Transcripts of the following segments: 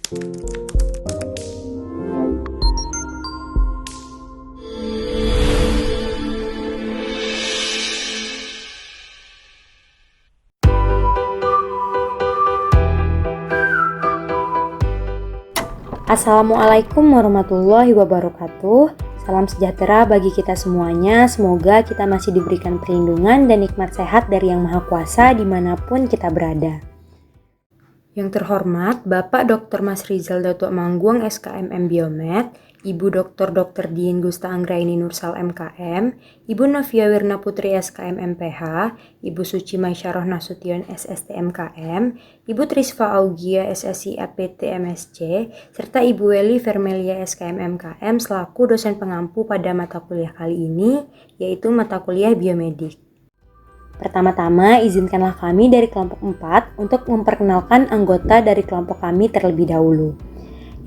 Assalamualaikum warahmatullahi wabarakatuh. Salam sejahtera bagi kita semuanya. Semoga kita masih diberikan perlindungan dan nikmat sehat dari Yang Maha Kuasa dimanapun kita berada. Yang terhormat Bapak Dr. Mas Rizal Datuk Mangguang SKMM Biomed, Ibu Dr. Dian Gusta Anggraini Nursal MKM, Ibu Novia Wirna Putri SKM MPH, Ibu Suci Maisyarah Nasution SST MKM, Ibu Trisva Augia SSI APT MSC, serta Ibu Weli Vermelia SKM MKM selaku dosen pengampu pada mata kuliah kali ini, yaitu mata kuliah Biomedik. Pertama-tama, izinkanlah kami dari kelompok 4 untuk memperkenalkan anggota dari kelompok kami terlebih dahulu.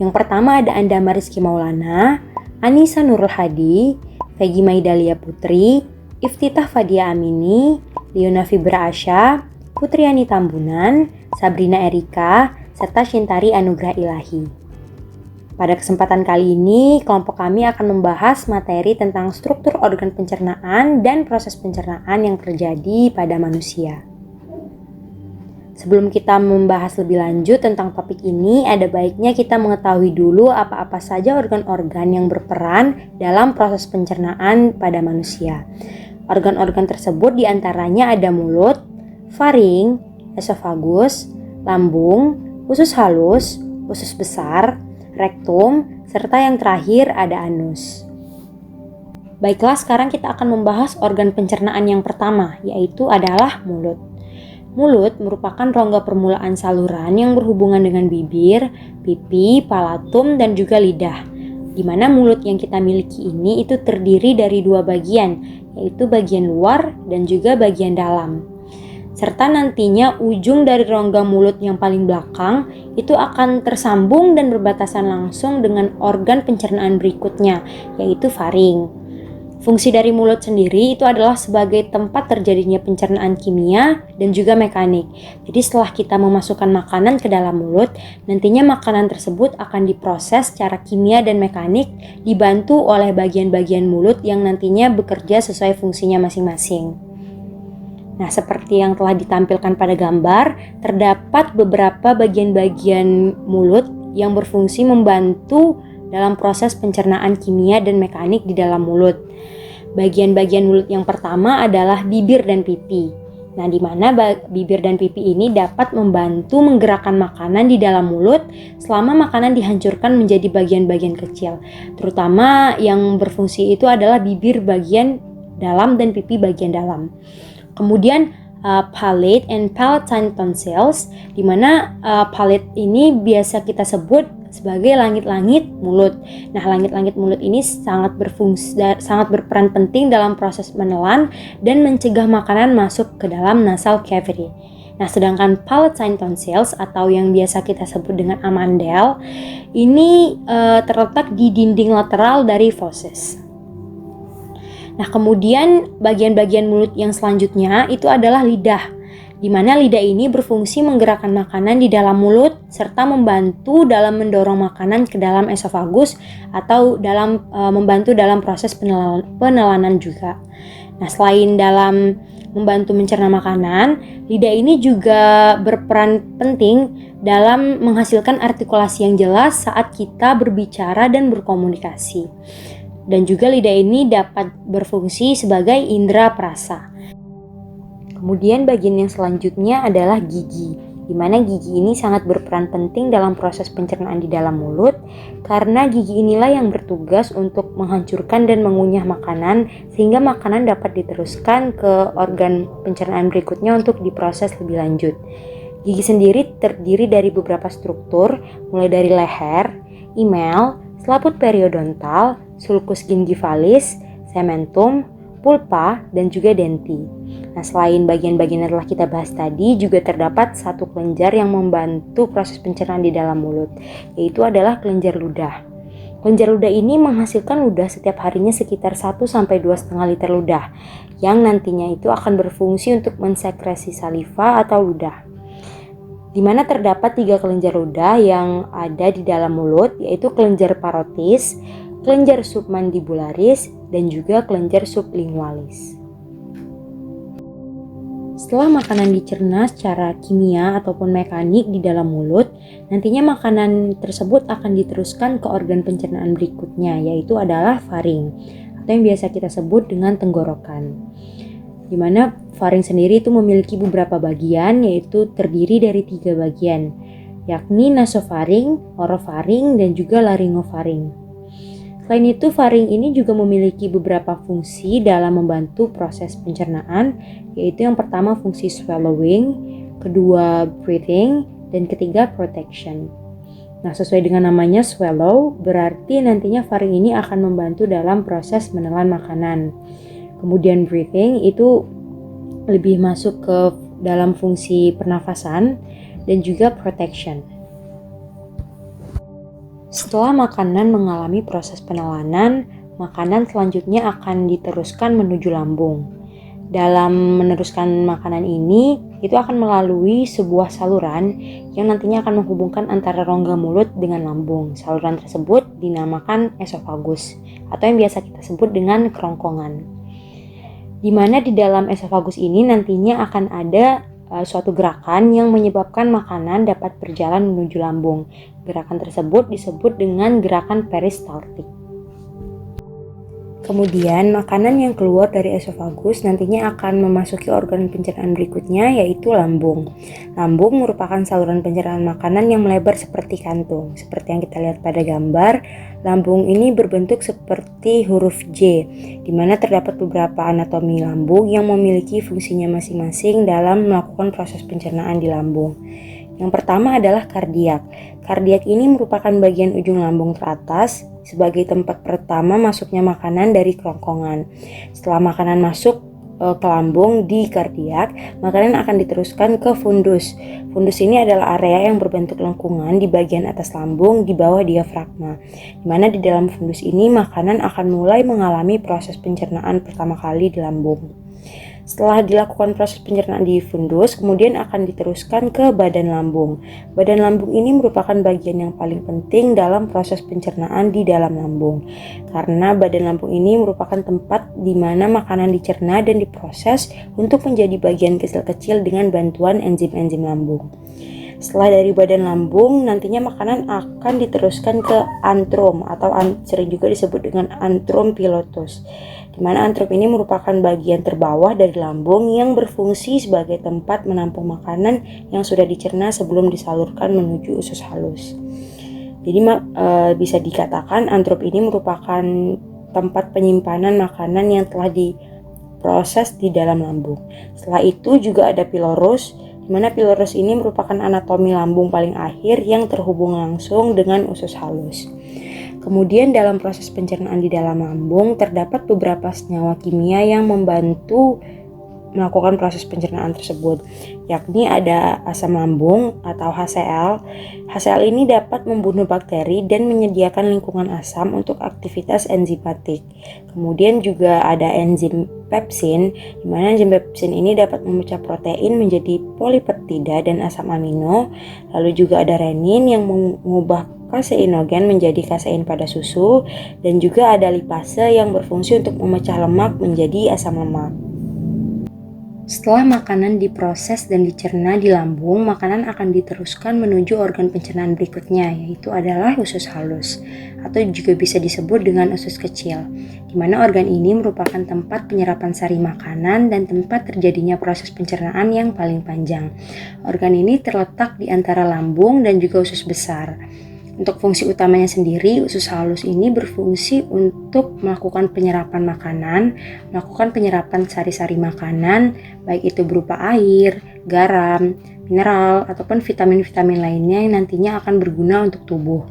Yang pertama ada Andama Rizky Maulana, Anissa Nurul Hadi, Peggy Maidalia Putri, Iftitah Fadia Amini, Liona Fibra Asya, Putriani Tambunan, Sabrina Erika, serta Shintari Anugrah Ilahi. Pada kesempatan kali ini, kelompok kami akan membahas materi tentang struktur organ pencernaan dan proses pencernaan yang terjadi pada manusia. Sebelum kita membahas lebih lanjut tentang topik ini, ada baiknya kita mengetahui dulu apa-apa saja organ-organ yang berperan dalam proses pencernaan pada manusia. Organ-organ tersebut diantaranya ada mulut, faring, esofagus, lambung, usus halus, usus besar, rektum, serta yang terakhir ada anus. Baiklah, sekarang kita akan membahas organ pencernaan yang pertama, yaitu adalah mulut. Mulut merupakan rongga permulaan saluran yang berhubungan dengan bibir, pipi, palatum, dan juga lidah. Di mana mulut yang kita miliki ini itu terdiri dari dua bagian, yaitu bagian luar dan juga bagian dalam. Serta nantinya ujung dari rongga mulut yang paling belakang itu akan tersambung dan berbatasan langsung dengan organ pencernaan berikutnya, yaitu faring. Fungsi dari mulut sendiri itu adalah sebagai tempat terjadinya pencernaan kimia dan juga mekanik. Jadi setelah kita memasukkan makanan ke dalam mulut, nantinya makanan tersebut akan diproses secara kimia dan mekanik dibantu oleh bagian-bagian mulut yang nantinya bekerja sesuai fungsinya masing-masing. Nah, seperti yang telah ditampilkan pada gambar, terdapat beberapa bagian-bagian mulut yang berfungsi membantu dalam proses pencernaan kimia dan mekanik di dalam mulut. Bagian-bagian mulut yang pertama adalah bibir dan pipi. Nah, di mana bibir dan pipi ini dapat membantu menggerakkan makanan di dalam mulut selama makanan dihancurkan menjadi bagian-bagian kecil. Terutama yang berfungsi itu adalah bibir bagian dalam dan pipi bagian dalam. Kemudian palate and palatine tonsils, di mana palate ini biasa kita sebut sebagai langit-langit mulut. Nah, langit-langit mulut ini sangat berperan penting dalam proses menelan dan mencegah makanan masuk ke dalam nasal cavity. Nah, sedangkan palatine tonsils atau yang biasa kita sebut dengan amandel ini terletak di dinding lateral dari fauces. Nah, kemudian bagian-bagian mulut yang selanjutnya itu adalah lidah, di mana lidah ini berfungsi menggerakkan makanan di dalam mulut serta membantu dalam mendorong makanan ke dalam esofagus atau membantu dalam proses penelanan juga. Nah, selain dalam membantu mencerna makanan, lidah ini juga berperan penting dalam menghasilkan artikulasi yang jelas saat kita berbicara dan berkomunikasi. Dan juga lidah ini dapat berfungsi sebagai indera perasa. Kemudian bagian yang selanjutnya adalah gigi, di mana gigi ini sangat berperan penting dalam proses pencernaan di dalam mulut karena gigi inilah yang bertugas untuk menghancurkan dan mengunyah makanan sehingga makanan dapat diteruskan ke organ pencernaan berikutnya untuk diproses lebih lanjut. Gigi sendiri terdiri dari beberapa struktur, mulai dari leher, emel, selaput periodontal, sulcus gingivalis, cementum, pulpa, dan juga denti. Nah, selain bagian-bagian yang telah kita bahas tadi, juga terdapat satu kelenjar yang membantu proses pencernaan di dalam mulut, yaitu adalah kelenjar ludah. Kelenjar ludah ini menghasilkan ludah setiap harinya sekitar 1-2,5 liter ludah, yang nantinya itu akan berfungsi untuk mensekresi saliva atau ludah. di mana terdapat 3 kelenjar ludah yang ada di dalam mulut, yaitu kelenjar parotis, kelenjar submandibularis, dan juga kelenjar sublingualis. Setelah makanan dicerna secara kimia ataupun mekanik di dalam mulut, nantinya makanan tersebut akan diteruskan ke organ pencernaan berikutnya, yaitu adalah faring, atau yang biasa kita sebut dengan tenggorokan. Di mana faring sendiri itu memiliki beberapa bagian, yaitu terdiri dari 3 bagian, yakni nasofaring, orofaring, dan juga laryngofaring. Selain itu, faring ini juga memiliki beberapa fungsi dalam membantu proses pencernaan, yaitu yang pertama fungsi swallowing, kedua breathing, dan ketiga protection. Nah, sesuai dengan namanya swallow, berarti nantinya faring ini akan membantu dalam proses menelan makanan. Kemudian breathing itu lebih masuk ke dalam fungsi pernafasan dan juga protection. Setelah makanan mengalami proses penelanan, makanan selanjutnya akan diteruskan menuju lambung. Dalam meneruskan makanan ini, itu akan melalui sebuah saluran yang nantinya akan menghubungkan antara rongga mulut dengan lambung. Saluran tersebut dinamakan esofagus, atau yang biasa kita sebut dengan kerongkongan. Di mana di dalam esofagus ini nantinya akan ada suatu gerakan yang menyebabkan makanan dapat berjalan menuju lambung. Gerakan tersebut disebut dengan gerakan peristaltik. Kemudian makanan yang keluar dari esofagus nantinya akan memasuki organ pencernaan berikutnya, yaitu lambung. Lambung merupakan saluran pencernaan makanan yang melebar seperti kantung. Seperti yang kita lihat pada gambar, lambung ini berbentuk seperti huruf J, di mana terdapat beberapa anatomi lambung yang memiliki fungsinya masing-masing dalam melakukan proses pencernaan di lambung. Yang pertama adalah kardiak. Kardiak ini merupakan bagian ujung lambung teratas sebagai tempat pertama masuknya makanan dari kerongkongan. Setelah makanan masuk ke lambung di kardiak, makanan akan diteruskan ke fundus. Fundus ini adalah area yang berbentuk lengkungan di bagian atas lambung di bawah diafragma, di mana di dalam fundus ini makanan akan mulai mengalami proses pencernaan pertama kali di lambung. Setelah dilakukan proses pencernaan di fundus, kemudian akan diteruskan ke badan lambung. Badan lambung ini merupakan bagian yang paling penting dalam proses pencernaan di dalam lambung, karena badan lambung ini merupakan tempat di mana makanan dicerna dan diproses untuk menjadi bagian kecil-kecil dengan bantuan enzim-enzim lambung. Setelah dari badan lambung, nantinya makanan akan diteruskan ke antrum atau sering juga disebut dengan antrum pilotus, di mana antrum ini merupakan bagian terbawah dari lambung yang berfungsi sebagai tempat menampung makanan yang sudah dicerna sebelum disalurkan menuju usus halus. Jadi bisa dikatakan antrum ini merupakan tempat penyimpanan makanan yang telah diproses di dalam lambung. Setelah itu juga ada pilorus, di mana pilorus ini merupakan anatomi lambung paling akhir yang terhubung langsung dengan usus halus. Kemudian dalam proses pencernaan di dalam lambung terdapat beberapa senyawa kimia yang membantu melakukan proses pencernaan tersebut, yakni ada asam lambung atau HCl. HCl ini dapat membunuh bakteri dan menyediakan lingkungan asam untuk aktivitas enzimatik. Kemudian juga ada enzim pepsin, di mana enzim pepsin ini dapat memecah protein menjadi polipeptida dan asam amino. Lalu juga ada renin yang mengubah kaseinogen menjadi kasein pada susu, dan juga ada lipase yang berfungsi untuk memecah lemak menjadi asam lemak. Setelah makanan diproses dan dicerna di lambung, makanan akan diteruskan menuju organ pencernaan berikutnya, yaitu adalah usus halus, atau juga bisa disebut dengan usus kecil, di mana organ ini merupakan tempat penyerapan sari makanan dan tempat terjadinya proses pencernaan yang paling panjang. Organ ini terletak di antara lambung dan juga usus besar. Untuk fungsi utamanya sendiri, usus halus ini berfungsi untuk melakukan penyerapan makanan, melakukan penyerapan sari-sari makanan, baik itu berupa air, garam, mineral, ataupun vitamin-vitamin lainnya yang nantinya akan berguna untuk tubuh.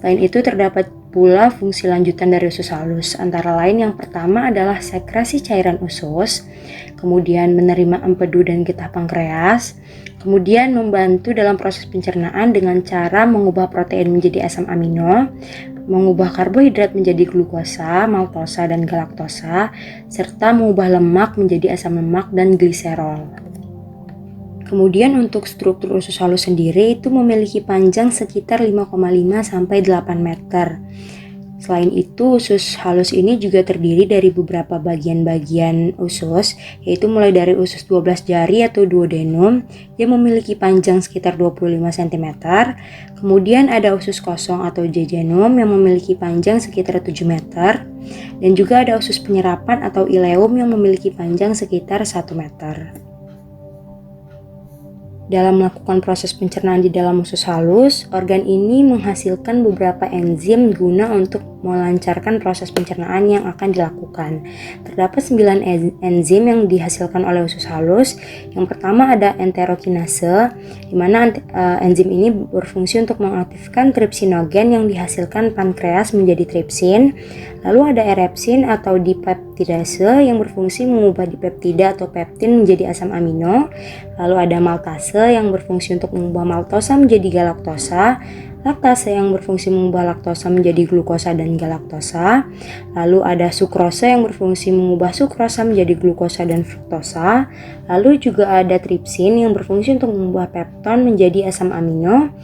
Selain itu terdapat pula fungsi lanjutan dari usus halus, antara lain yang pertama adalah sekresi cairan usus, kemudian menerima empedu dan getah pankreas, kemudian membantu dalam proses pencernaan dengan cara mengubah protein menjadi asam amino, mengubah karbohidrat menjadi glukosa, maltosa, dan galaktosa, serta mengubah lemak menjadi asam lemak dan gliserol. Kemudian untuk struktur usus halus sendiri itu memiliki panjang sekitar 5,5 sampai 8 meter. Selain itu, usus halus ini juga terdiri dari beberapa bagian-bagian usus, yaitu mulai dari usus 12 jari atau duodenum yang memiliki panjang sekitar 25 cm. Kemudian ada usus kosong atau jejunum yang memiliki panjang sekitar 7 meter. Dan juga ada usus penyerapan atau ileum yang memiliki panjang sekitar 1 meter. Dalam melakukan proses pencernaan di dalam usus halus, organ ini menghasilkan beberapa enzim guna untuk melancarkan proses pencernaan yang akan dilakukan. Terdapat 9 enzim yang dihasilkan oleh usus halus. Yang pertama ada enterokinase, di mana enzim ini berfungsi untuk mengaktifkan tripsinogen yang dihasilkan pankreas menjadi tripsin. Lalu ada erepsin atau dipeptidase yang berfungsi mengubah dipeptida atau peptin menjadi asam amino. Lalu ada maltase yang berfungsi untuk mengubah maltosa menjadi galaktosa, laktase yang berfungsi mengubah laktosa menjadi glukosa dan galaktosa. Lalu ada sukrosa yang berfungsi mengubah sukrosa menjadi glukosa dan fruktosa. Lalu juga ada tripsin yang berfungsi untuk mengubah pepton menjadi asam amino.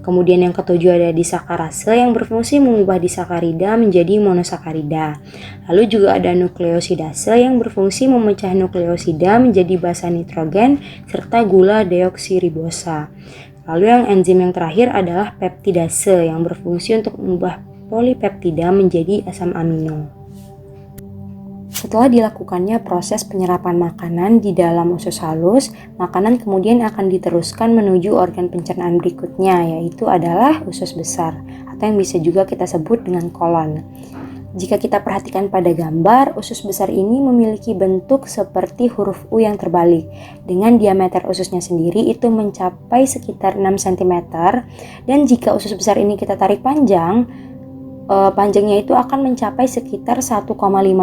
Kemudian yang ketujuh ada disakarase yang berfungsi mengubah disakarida menjadi monosakarida. Lalu juga ada nukleosidase yang berfungsi memecah nukleosida menjadi basa nitrogen serta gula deoksiribosa. Lalu yang enzim yang terakhir adalah peptidase yang berfungsi untuk mengubah polipeptida menjadi asam amino. Setelah dilakukannya proses penyerapan makanan di dalam usus halus, makanan kemudian akan diteruskan menuju organ pencernaan berikutnya, yaitu adalah usus besar, atau yang bisa juga kita sebut dengan kolon. Jika kita perhatikan pada gambar, usus besar ini memiliki bentuk seperti huruf U yang terbalik, dengan diameter ususnya sendiri itu mencapai sekitar 6 cm, dan jika usus besar ini kita tarik panjang, panjangnya itu akan mencapai sekitar 1,5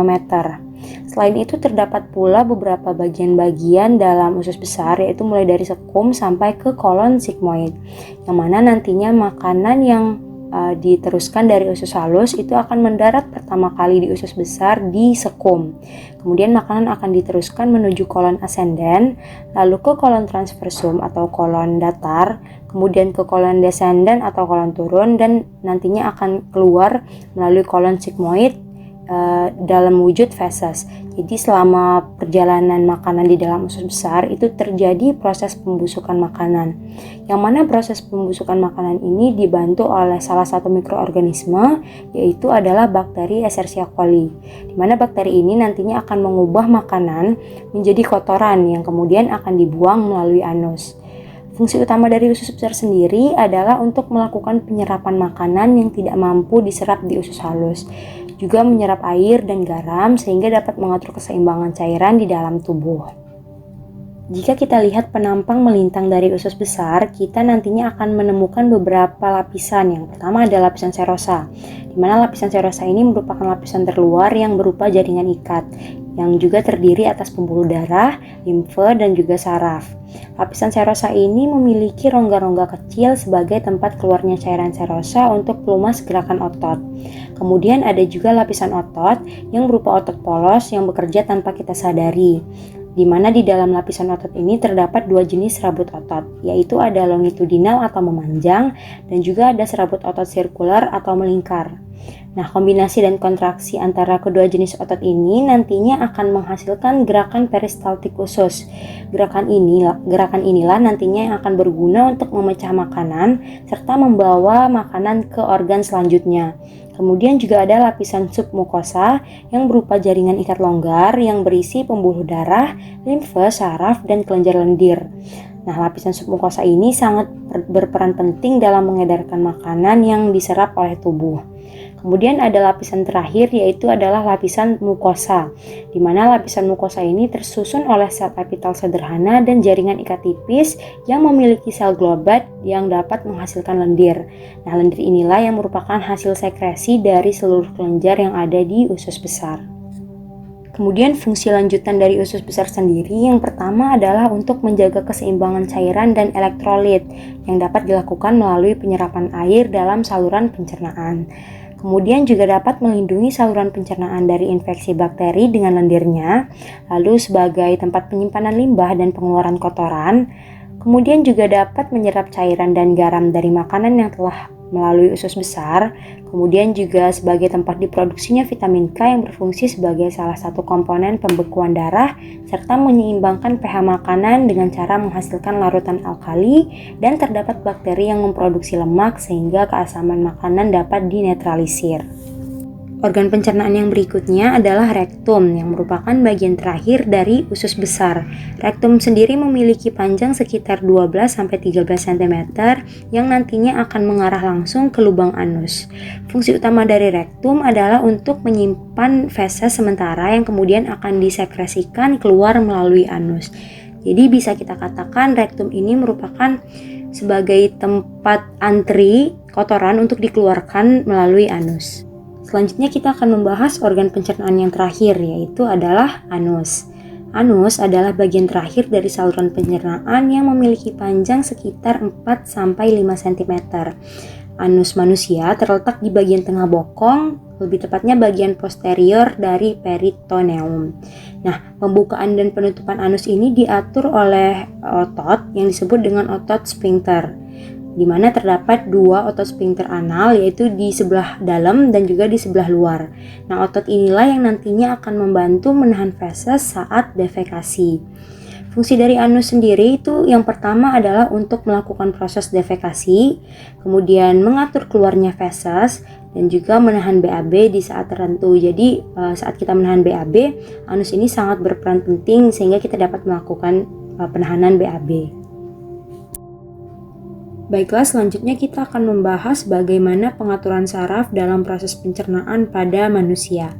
meter. Selain itu terdapat pula beberapa bagian-bagian dalam usus besar, yaitu mulai dari sekum sampai ke kolon sigmoid, yang mana nantinya makanan yang diteruskan dari usus halus itu akan mendarat pertama kali di usus besar di sekum. Kemudian makanan akan diteruskan menuju kolon ascendens, lalu ke kolon transversum atau kolon datar, kemudian ke kolon descendens atau kolon turun, dan nantinya akan keluar melalui kolon sigmoid dalam wujud feses. Jadi selama perjalanan makanan di dalam usus besar itu terjadi proses pembusukan makanan, yang mana proses pembusukan makanan ini dibantu oleh salah satu mikroorganisme, yaitu adalah bakteri Escherichia coli, di mana bakteri ini nantinya akan mengubah makanan menjadi kotoran yang kemudian akan dibuang melalui anus. Fungsi utama dari usus besar sendiri adalah untuk melakukan penyerapan makanan yang tidak mampu diserap di usus halus, juga menyerap air dan garam sehingga dapat mengatur keseimbangan cairan di dalam tubuh. Jika kita lihat penampang melintang dari usus besar, kita nantinya akan menemukan beberapa lapisan. Yang pertama ada lapisan serosa, di mana lapisan serosa ini merupakan lapisan terluar yang berupa jaringan ikat, yang juga terdiri atas pembuluh darah, limfe, dan juga saraf. Lapisan serosa ini memiliki rongga-rongga kecil sebagai tempat keluarnya cairan serosa untuk pelumas gerakan otot. Kemudian ada juga lapisan otot yang berupa otot polos yang bekerja tanpa kita sadari, di mana di dalam lapisan otot ini terdapat dua jenis serabut otot, yaitu ada longitudinal atau memanjang dan juga ada serabut otot sirkular atau melingkar. Nah, kombinasi dan kontraksi antara kedua jenis otot ini nantinya akan menghasilkan gerakan peristaltik usus. Gerakan inilah nantinya yang akan berguna untuk memecah makanan serta membawa makanan ke organ selanjutnya. Kemudian juga ada lapisan submukosa yang berupa jaringan ikat longgar yang berisi pembuluh darah, limfe, saraf, dan kelenjar lendir. Nah, lapisan submukosa ini sangat berperan penting dalam mengedarkan makanan yang diserap oleh tubuh. Kemudian ada lapisan terakhir, yaitu adalah lapisan mukosa, di mana lapisan mukosa ini tersusun oleh sel epitel sederhana dan jaringan ikat tipis yang memiliki sel globat yang dapat menghasilkan lendir. Nah, lendir inilah yang merupakan hasil sekresi dari seluruh kelenjar yang ada di usus besar. Kemudian fungsi lanjutan dari usus besar sendiri yang pertama adalah untuk menjaga keseimbangan cairan dan elektrolit yang dapat dilakukan melalui penyerapan air dalam saluran pencernaan. Kemudian juga dapat melindungi saluran pencernaan dari infeksi bakteri dengan lendirnya, lalu sebagai tempat penyimpanan limbah dan pengeluaran kotoran. Kemudian juga dapat menyerap cairan dan garam dari makanan yang telah melalui usus besar. Kemudian juga sebagai tempat diproduksinya vitamin K yang berfungsi sebagai salah satu komponen pembekuan darah serta menyeimbangkan pH makanan dengan cara menghasilkan larutan alkali, dan terdapat bakteri yang memproduksi lemak sehingga keasaman makanan dapat dinetralisir. Organ pencernaan yang berikutnya adalah rektum yang merupakan bagian terakhir dari usus besar. Rektum sendiri memiliki panjang sekitar 12-13 cm yang nantinya akan mengarah langsung ke lubang anus. Fungsi utama dari rektum adalah untuk menyimpan feses sementara yang kemudian akan disekresikan keluar melalui anus. Jadi bisa kita katakan rektum ini merupakan sebagai tempat antri kotoran untuk dikeluarkan melalui anus. Selanjutnya kita akan membahas organ pencernaan yang terakhir, yaitu adalah anus. Anus adalah bagian terakhir dari saluran pencernaan yang memiliki panjang sekitar 4-5 cm. Anus manusia terletak di bagian tengah bokong, lebih tepatnya bagian posterior dari peritoneum. Nah, pembukaan dan penutupan anus ini diatur oleh otot yang disebut dengan otot sphincter, di mana terdapat dua otot sphincter anal, yaitu di sebelah dalam dan juga di sebelah luar. Nah, otot inilah yang nantinya akan membantu menahan feses saat defekasi. Fungsi dari anus sendiri itu yang pertama adalah untuk melakukan proses defekasi, kemudian mengatur keluarnya feses, dan juga menahan BAB di saat tertentu. Jadi saat kita menahan BAB, anus ini sangat berperan penting sehingga kita dapat melakukan penahanan BAB. Baiklah, selanjutnya kita akan membahas bagaimana pengaturan saraf dalam proses pencernaan pada manusia,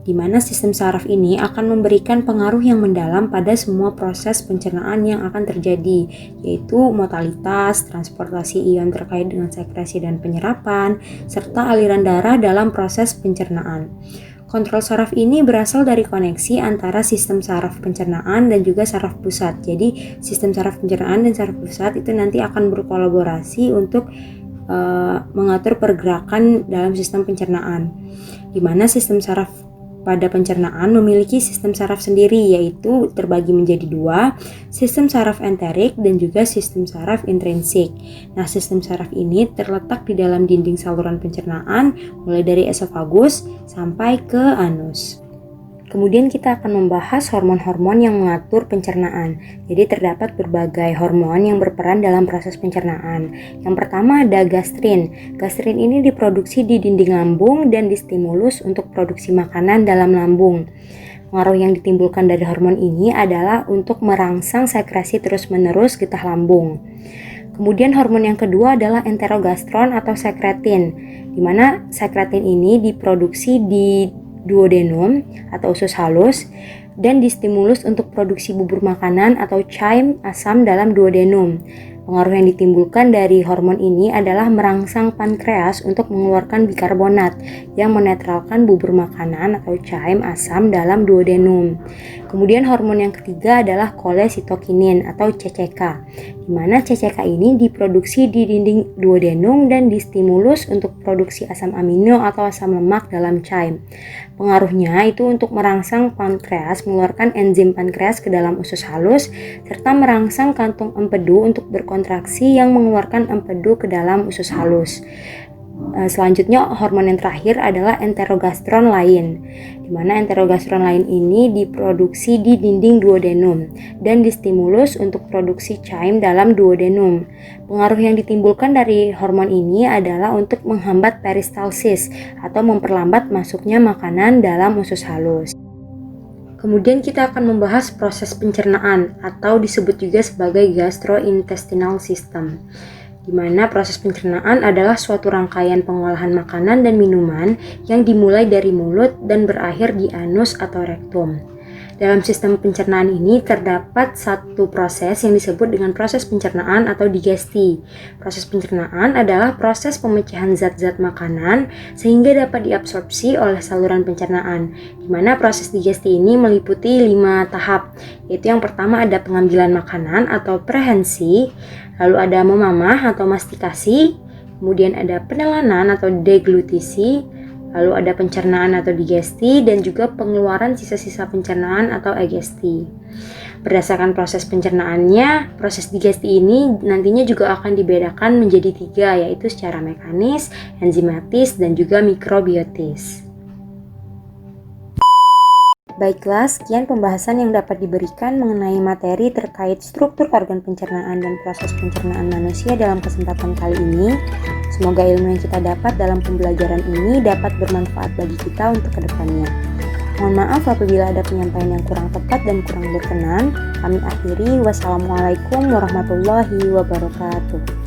di mana sistem saraf ini akan memberikan pengaruh yang mendalam pada semua proses pencernaan yang akan terjadi, yaitu motalitas, transportasi ion terkait dengan sekresi dan penyerapan, serta aliran darah dalam proses pencernaan. Kontrol saraf ini berasal dari koneksi antara sistem saraf pencernaan dan juga saraf pusat. Jadi sistem saraf pencernaan dan saraf pusat itu nanti akan berkolaborasi untuk mengatur pergerakan dalam sistem pencernaan. Di mana sistem saraf pada pencernaan memiliki sistem saraf sendiri, yaitu terbagi menjadi dua, sistem saraf enterik dan juga sistem saraf intrinsik. Nah, sistem saraf ini terletak di dalam dinding saluran pencernaan mulai dari esofagus sampai ke anus. Kemudian kita akan membahas hormon-hormon yang mengatur pencernaan. Jadi terdapat berbagai hormon yang berperan dalam proses pencernaan. Yang pertama ada gastrin. Gastrin ini diproduksi di dinding lambung dan distimulus untuk produksi makanan dalam lambung. Pengaruh yang ditimbulkan dari hormon ini adalah untuk merangsang sekresi terus-menerus getah lambung. Kemudian hormon yang kedua adalah enterogastron atau sekretin, di mana sekretin ini diproduksi di duodenum atau usus halus dan distimulus untuk produksi bubur makanan atau chyme asam dalam duodenum. Pengaruh yang ditimbulkan dari hormon ini adalah merangsang pankreas untuk mengeluarkan bikarbonat yang menetralkan bubur makanan atau chyme asam dalam duodenum. Kemudian hormon yang ketiga adalah kolesitokinin atau CCK, di mana CCK ini diproduksi di dinding duodenum dan distimulus untuk produksi asam amino atau asam lemak dalam chyme. Pengaruhnya itu untuk merangsang pankreas mengeluarkan enzim pankreas ke dalam usus halus serta merangsang kantung empedu untuk berkontraksi yang mengeluarkan empedu ke dalam usus halus. Selanjutnya hormon yang terakhir adalah enterogastron lain, di mana enterogastron lain ini diproduksi di dinding duodenum dan distimulus untuk produksi chyme dalam duodenum. Pengaruh yang ditimbulkan dari hormon ini adalah untuk menghambat peristalsis atau memperlambat masuknya makanan dalam usus halus. Kemudian kita akan membahas proses pencernaan atau disebut juga sebagai gastrointestinal system, di mana proses pencernaan adalah suatu rangkaian pengolahan makanan dan minuman yang dimulai dari mulut dan berakhir di anus atau rektum. Dalam sistem pencernaan ini terdapat satu proses yang disebut dengan proses pencernaan atau digesti. Proses pencernaan adalah proses pemecahan zat-zat makanan sehingga dapat diabsorpsi oleh saluran pencernaan, di mana proses digesti ini meliputi 5 tahap, yaitu yang pertama ada pengambilan makanan atau prehensi, lalu ada memamah atau mastikasi, kemudian ada penelanan atau deglutisi, Lalu ada pencernaan atau digesti dan juga pengeluaran sisa-sisa pencernaan atau egesti. Berdasarkan proses pencernaannya, proses digesti ini nantinya juga akan dibedakan menjadi 3, yaitu secara mekanis, enzimatis, dan juga mikrobiotis. Baiklah, sekian pembahasan yang dapat diberikan mengenai materi terkait struktur organ pencernaan dan proses pencernaan manusia dalam kesempatan kali ini. Semoga ilmu yang kita dapat dalam pembelajaran ini dapat bermanfaat bagi kita untuk kedepannya. Mohon maaf apabila ada penyampaian yang kurang tepat dan kurang berkenan. Kami akhiri. Wassalamualaikum warahmatullahi wabarakatuh.